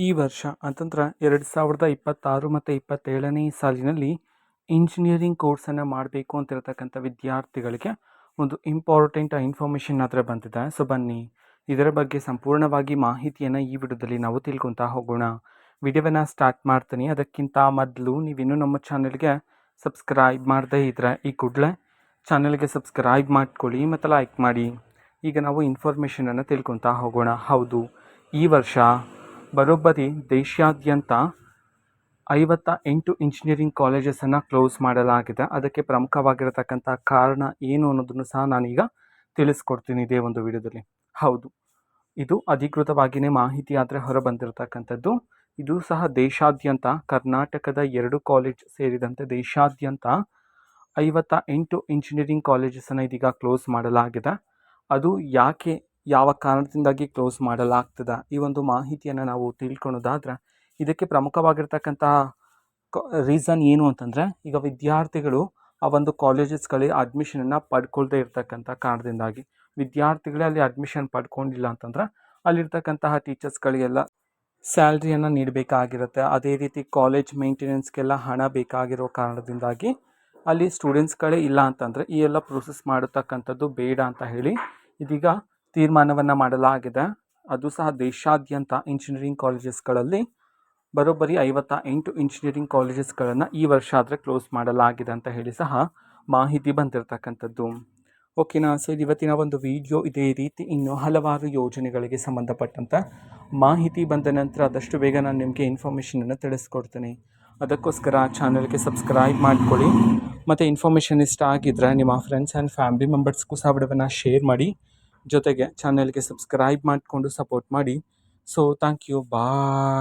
ಈ ವರ್ಷ ಅಂತಂದ್ರೆ 2026 ಮತ್ತು 27ನೇ ಸಾಲಿನಲ್ಲಿ ಇಂಜಿನಿಯರಿಂಗ್ ಕೋರ್ಸನ್ನು ಮಾಡಬೇಕು ಅಂತಿರತಕ್ಕಂಥ ವಿದ್ಯಾರ್ಥಿಗಳಿಗೆ ಒಂದು ಇಂಪಾರ್ಟೆಂಟ್ ಇನ್ಫಾರ್ಮೇಷನ್ ಹತ್ರ ಬಂದಿದೆ. ಸೊ ಬನ್ನಿ ಇದರ ಬಗ್ಗೆ ಸಂಪೂರ್ಣವಾಗಿ ಮಾಹಿತಿಯನ್ನು ಈ ವಿಡಿಯೋದಲ್ಲಿ ನಾವು ತಿಳ್ಕೊತಾ ಹೋಗೋಣ. ವಿಡಿಯೋವನ್ನು ಸ್ಟಾರ್ಟ್ ಮಾಡ್ತೀನಿ. ಅದಕ್ಕಿಂತ ಮೊದಲು ನೀವಿನ್ನೂ ನಮ್ಮ ಚಾನಲ್ಗೆ ಸಬ್ಸ್ಕ್ರೈಬ್ ಮಾಡದೇ ಇದ್ದರೆ ಈ ಕೂಡಲೇ ಚಾನಲ್ಗೆ ಸಬ್ಸ್ಕ್ರೈಬ್ ಮಾಡ್ಕೊಳ್ಳಿ ಮತ್ತು ಲೈಕ್ ಮಾಡಿ. ಈಗ ನಾವು ಇನ್ಫಾರ್ಮೇಷನನ್ನು ತಿಳ್ಕೊತಾ ಹೋಗೋಣ. ಹೌದು, ಈ ವರ್ಷ ಬರೋಬ್ಬರಿ ದೇಶಾದ್ಯಂತ 58 ಇಂಜಿನಿಯರಿಂಗ್ ಕಾಲೇಜಸನ್ನು ಕ್ಲೋಸ್ ಮಾಡಲಾಗಿದೆ. ಅದಕ್ಕೆ ಪ್ರಮುಖವಾಗಿರತಕ್ಕಂಥ ಕಾರಣ ಏನು ಅನ್ನೋದನ್ನು ಸಹ ನಾನೀಗ ತಿಳಿಸ್ಕೊಡ್ತೀನಿ ಇದೇ ಒಂದು ವಿಡಿಯೋದಲ್ಲಿ. ಹೌದು, ಇದು ಅಧಿಕೃತವಾಗಿಯೇ ಮಾಹಿತಿ ಆದರೆ ಹೊರ ಬಂದಿರತಕ್ಕಂಥದ್ದು. ಇದು ಸಹ ದೇಶಾದ್ಯಂತ ಕರ್ನಾಟಕದ 2 ಕಾಲೇಜ್ ಸೇರಿದಂತೆ ದೇಶಾದ್ಯಂತ 58 ಇಂಜಿನಿಯರಿಂಗ್ ಕಾಲೇಜಸನ್ನು ಇದೀಗ ಕ್ಲೋಸ್ ಮಾಡಲಾಗಿದೆ. ಅದು ಯಾಕೆ, ಯಾವ ಕಾರಣದಿಂದಾಗಿ ಕ್ಲೋಸ್ ಮಾಡಲಾಗ್ತದೆ, ಈ ಒಂದು ಮಾಹಿತಿಯನ್ನು ನಾವು ತಿಳ್ಕೊಳೋದಾದ್ರೆ ಇದಕ್ಕೆ ಪ್ರಮುಖವಾಗಿರ್ತಕ್ಕಂತಹ ರೀಸನ್ ಏನು ಅಂತಂದರೆ, ಈಗ ವಿದ್ಯಾರ್ಥಿಗಳು ಆ ಒಂದು ಕಾಲೇಜಸ್ಗಳಿಗೆ ಅಡ್ಮಿಷನನ್ನು ಪಡ್ಕೊಳ್ದೇ ಇರ್ತಕ್ಕಂಥ ಕಾರಣದಿಂದಾಗಿ ವಿದ್ಯಾರ್ಥಿಗಳೇ ಅಲ್ಲಿ ಅಡ್ಮಿಷನ್ ಪಡ್ಕೊಂಡಿಲ್ಲ ಅಂತಂದರೆ ಅಲ್ಲಿರ್ತಕ್ಕಂತಹ ಟೀಚರ್ಸ್ಗಳಿಗೆಲ್ಲ ಸ್ಯಾಲ್ರಿಯನ್ನು ನೀಡಬೇಕಾಗಿರುತ್ತೆ. ಅದೇ ರೀತಿ ಕಾಲೇಜ್ ಮೇಂಟೆನೆನ್ಸ್ಗೆಲ್ಲ ಹಣ ಬೇಕಾಗಿರೋ ಕಾರಣದಿಂದಾಗಿ ಅಲ್ಲಿ ಸ್ಟೂಡೆಂಟ್ಸ್ಗಳೇ ಇಲ್ಲ ಅಂತಂದರೆ ಈ ಎಲ್ಲ ಪ್ರೊಸೆಸ್ ಮಾಡತಕ್ಕಂಥದ್ದು ಬೇಡ ಅಂತ ಹೇಳಿ ಇದೀಗ ತೀರ್ಮಾನವನ್ನು ಮಾಡಲಾಗಿದೆ. ಅದು ಸಹ ದೇಶಾದ್ಯಂತ ಇಂಜಿನಿಯರಿಂಗ್ ಕಾಲೇಜಸ್ಗಳಲ್ಲಿ ಬರೋಬ್ಬರಿ 58 ಇಂಜಿನಿಯರಿಂಗ್ ಕಾಲೇಜಸ್ಗಳನ್ನು ಈ ವರ್ಷ ಆದರೆ ಕ್ಲೋಸ್ ಮಾಡಲಾಗಿದೆ ಅಂತ ಹೇಳಿ ಸಹ ಮಾಹಿತಿ ಬಂದಿರತಕ್ಕಂಥದ್ದು. ಓಕೆನಾ. ಸೊ ಇದು ಇವತ್ತಿನ ಒಂದು ವಿಡಿಯೋ. ಇದೇ ರೀತಿ ಇನ್ನೂ ಹಲವಾರು ಯೋಜನೆಗಳಿಗೆ ಸಂಬಂಧಪಟ್ಟಂಥ ಮಾಹಿತಿ ಬಂದ ನಂತರ ಆದಷ್ಟು ಬೇಗ ನಾನು ನಿಮಗೆ ಇನ್ಫಾರ್ಮೇಷನನ್ನು ತಿಳಿಸ್ಕೊಡ್ತೀನಿ. ಅದಕ್ಕೋಸ್ಕರ ಚಾನಲ್ಗೆ ಸಬ್ಸ್ಕ್ರೈಬ್ ಮಾಡ್ಕೊಳ್ಳಿ ಮತ್ತು ಇನ್ಫಾರ್ಮೇಷನ್ ಇಷ್ಟ ಆಗಿದ್ದರೆ ನಿಮ್ಮ ಫ್ರೆಂಡ್ಸ್ ಆ್ಯಂಡ್ ಫ್ಯಾಮಿಲಿ ಮೆಂಬರ್ಸ್ಗೂ ಸಹ ವಿಡಿಯೋವನ್ನು ಶೇರ್ ಮಾಡಿ. ಜೊತೆಗೆ ಚಾನಲ್ಗೆ ಸಬ್ಸ್ಕ್ರೈಬ್ ಮಾಡಿಕೊಂಡು ಸಪೋರ್ಟ್ ಮಾಡಿ. So thank you, bye.